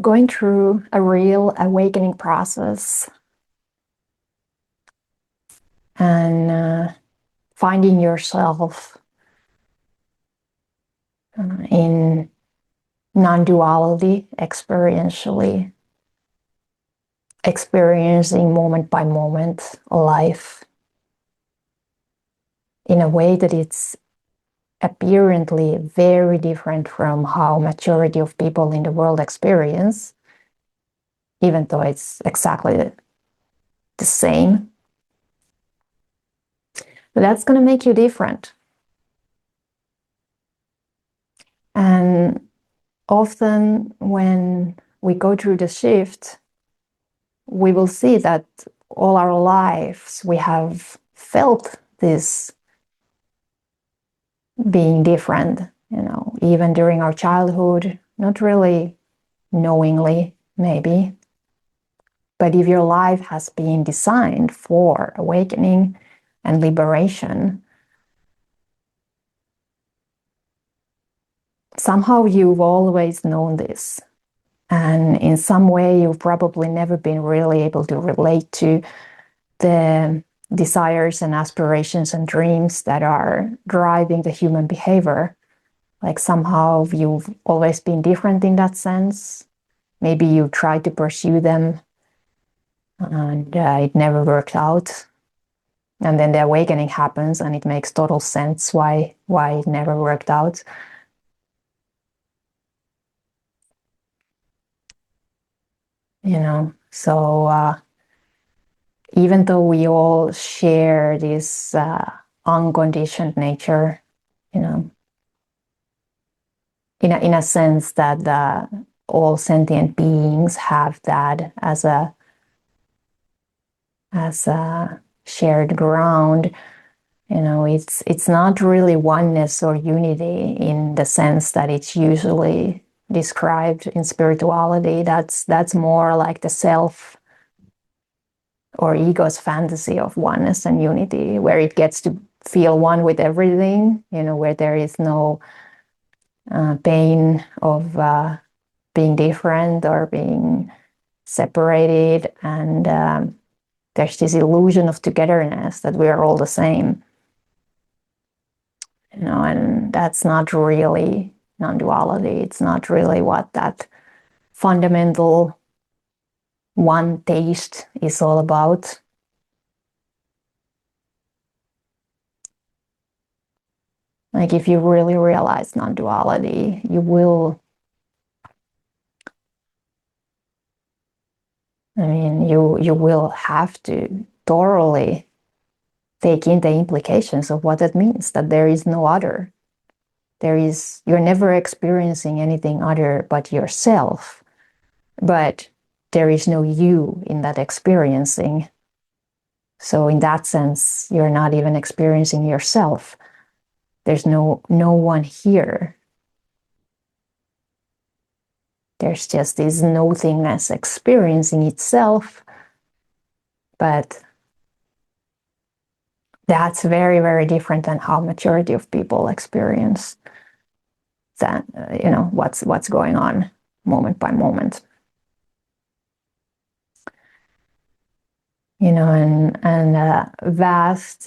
going through a real awakening process and finding yourself in non-duality, experientially, experiencing moment by moment life in a way that it's apparently very different from how majority of people in the world experience, even though it's exactly the same. But that's going to make you different. And often when we go through the shift, we will see that all our lives we have felt this being different, even during our childhood, not really knowingly, maybe. But if your life has been designed for awakening and liberation, somehow you've always known this. And in some way, you've probably never been really able to relate to the desires and aspirations and dreams that are driving the human behavior. Like somehow you've always been different in that sense. Maybe you tried to pursue them and it never worked out. And then the awakening happens and it makes total sense why it never worked out. So even though we all share this unconditioned nature, in a sense that all sentient beings have that as a shared ground. It's not really oneness or unity in the sense that it's usually described in spirituality. That's more like the self or ego's fantasy of oneness and unity, where it gets to feel one with everything, where there is no pain of being different or being separated, and there's this illusion of togetherness that we are all the same. And that's not really non-duality. It's not really what that fundamental one taste is all about. Like if you really realize non-duality, you will, you will have to thoroughly take in the implications of what that means, that there is no other. You're never experiencing anything other but yourself, but there is no you in that experiencing. So in that sense, you're not even experiencing yourself. There's no one here. There's just this nothingness experiencing itself, but that's very, very different than how majority of people experience that, what's going on moment by moment. And vast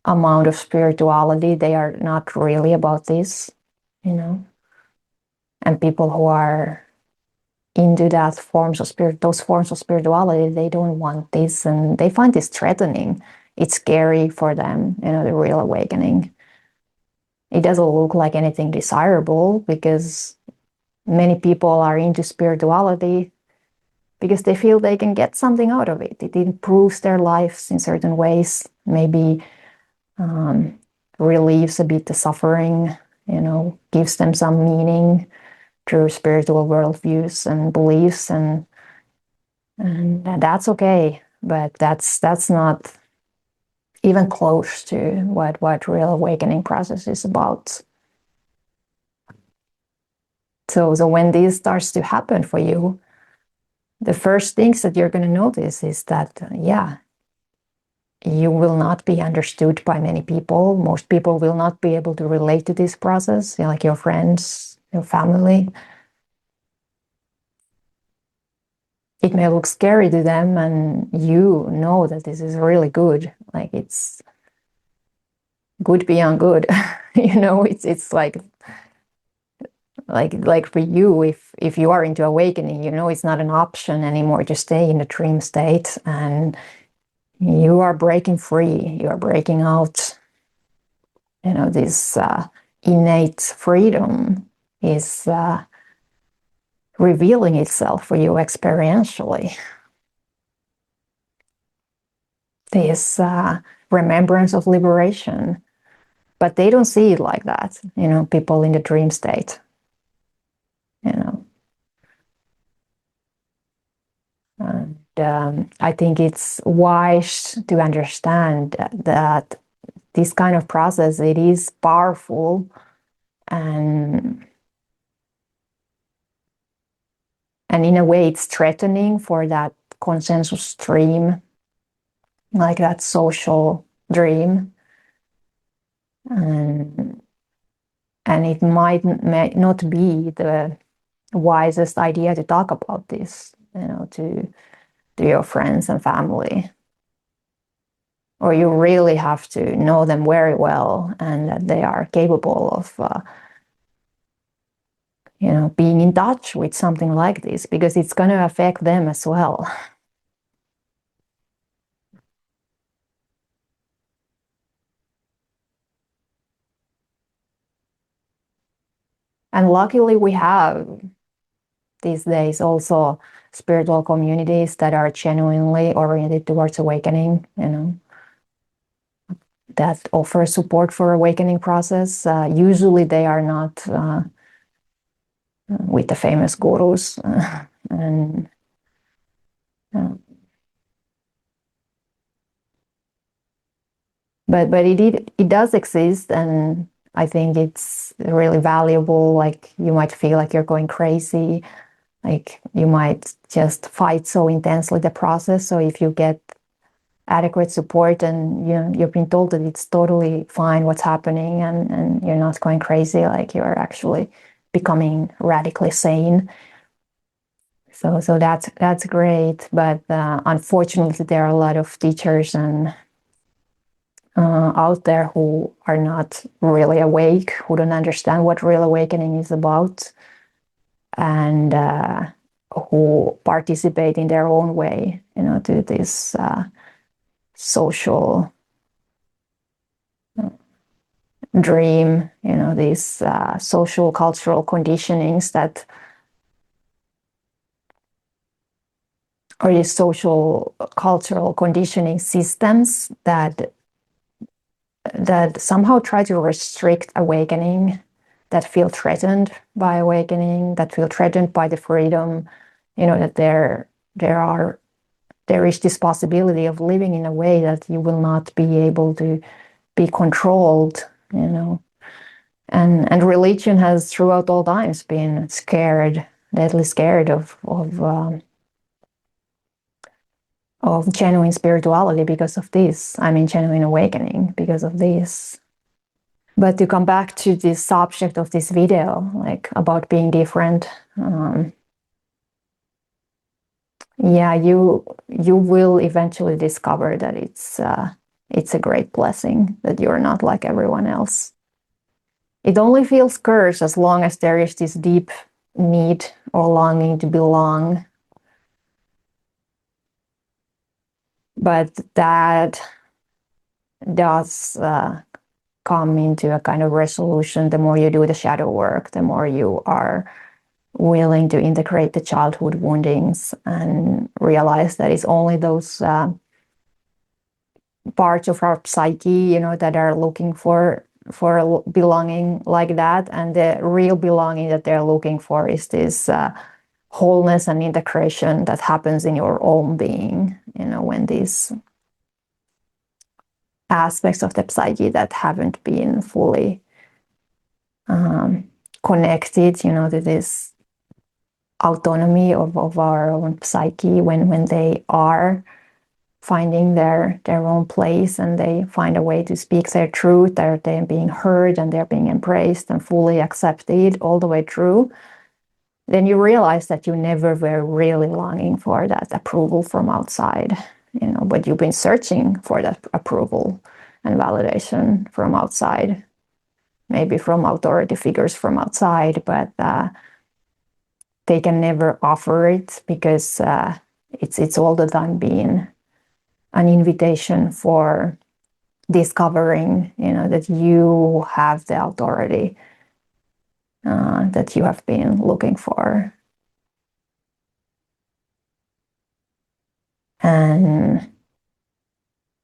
amount of spirituality, they are not really about this, and people who are into those forms of spirituality, they don't want this, and they find this threatening. It's scary for them, the real awakening. It doesn't look like anything desirable, because many people are into spirituality because they feel they can get something out of it. It improves their lives in certain ways, maybe relieves a bit the suffering, gives them some meaning through spiritual worldviews and beliefs, and that's okay. But that's not even close to what real awakening process is about. So when this starts to happen for you, the first things that you're going to notice is that, you will not be understood by many people. Most people will not be able to relate to this process, like your friends, your family. It may look scary to them, and you know that this is really good. Like, it's good beyond good. It's like for you, if you are into awakening, it's not an option anymore to stay in the dream state, and you are breaking free. You are breaking out. This innate freedom is revealing itself for you experientially. This remembrance of liberation. But they don't see it like that, people in the dream state. And I think it's wise to understand that this kind of process, it is powerful, and in a way it's threatening for that consensus dream, like that social dream. And it may not be the wisest idea to talk about this, to your friends and family. Or you really have to know them very well, and that they are capable of being in touch with something like this, because it's going to affect them as well. And luckily we have these days also spiritual communities that are genuinely oriented towards awakening, that offer support for awakening process. Usually they are not with the famous gurus, and but it does exist, and I think it's really valuable. Like, you might feel like you're going crazy, like you might just fight so intensely the process. So if you get adequate support, and you've been told that it's totally fine what's happening, and you're not going crazy, like you're actually becoming radically sane. So that's great. But unfortunately, there are a lot of teachers and out there who are not really awake, who don't understand what real awakening is about, and who participate in their own way, to this social dream, these social cultural conditionings or these social cultural conditioning systems that somehow try to restrict awakening, that feel threatened by awakening, that feel threatened by the freedom, that there is this possibility of living in a way that you will not be able to be controlled, and religion has throughout all times been scared, deadly scared of genuine spirituality because of this. I mean, genuine awakening because of this. But to come back to the subject of this video, like about being different, yeah, you will eventually discover that it's a great blessing that you're not like everyone else. It only feels cursed as long as there is this deep need or longing to belong. But that does come into a kind of resolution the more you do the shadow work, the more you are willing to integrate the childhood woundings and realize that it's only those parts of our psyche, that are looking for belonging like that, and the real belonging that they're looking for is this wholeness and integration that happens in your own being, when these aspects of the psyche that haven't been fully connected, to this autonomy of our own psyche, when they are finding their own place, and they find a way to speak their truth, they're being heard and they're being embraced and fully accepted all the way through, then you realize that you never were really longing for that approval from outside, but you've been searching for that approval and validation from outside, maybe from authority figures from outside, but they can never offer it because it's all the time being an invitation for discovering, that you have the authority that you have been looking for. And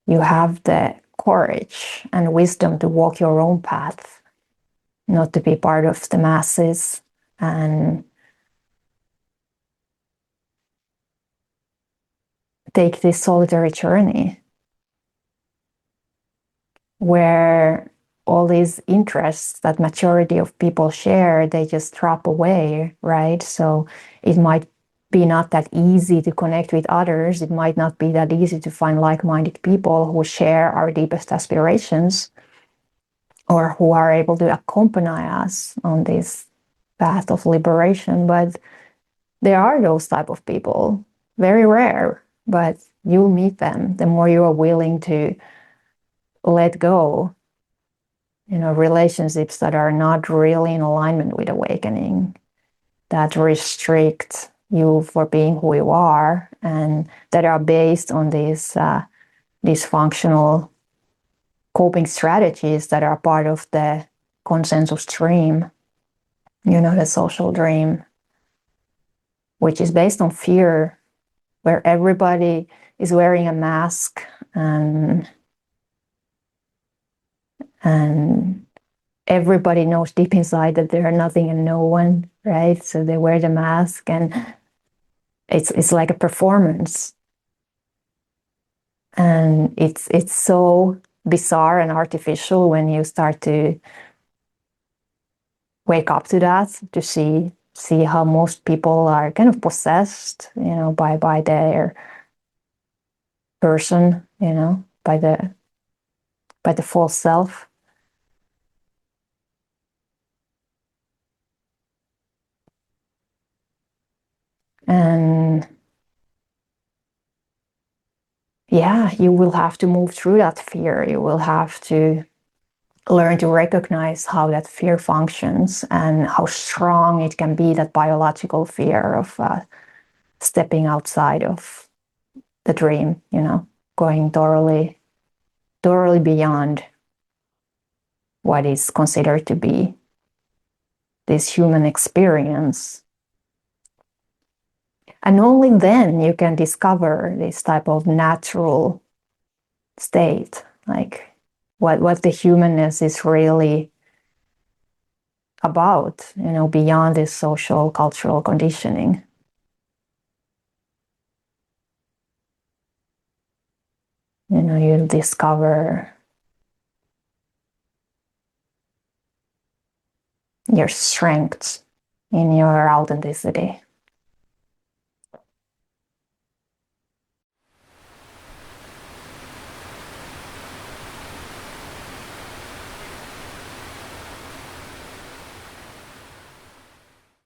you have the courage and wisdom to walk your own path, not to be part of the masses, and take this solitary journey where all these interests that majority of people share, they just drop away, right? So it might be not that easy to connect with others. It might not be that easy to find like-minded people who share our deepest aspirations or who are able to accompany us on this path of liberation. But there are those type of people, very rare, but you'll meet them the more you are willing to let go, relationships that are not really in alignment with awakening, that restrict you for being who you are, and that are based on these dysfunctional coping strategies that are part of the consensus dream, the social dream, which is based on fear, where everybody is wearing a mask and everybody knows deep inside that they are nothing and no one, right? So they wear the mask, and it's like a performance. And it's so bizarre and artificial when you start to wake up to that, to see how most people are kind of possessed, by their person, by the false self. And yeah, you will have to move through that fear. You will have to learn to recognize how that fear functions and how strong it can be, that biological fear of stepping outside of the dream, going thoroughly beyond what is considered to be this human experience. And only then you can discover this type of natural state, like what the humanness is really about, beyond this social, cultural conditioning. You'll discover your strengths in your authenticity.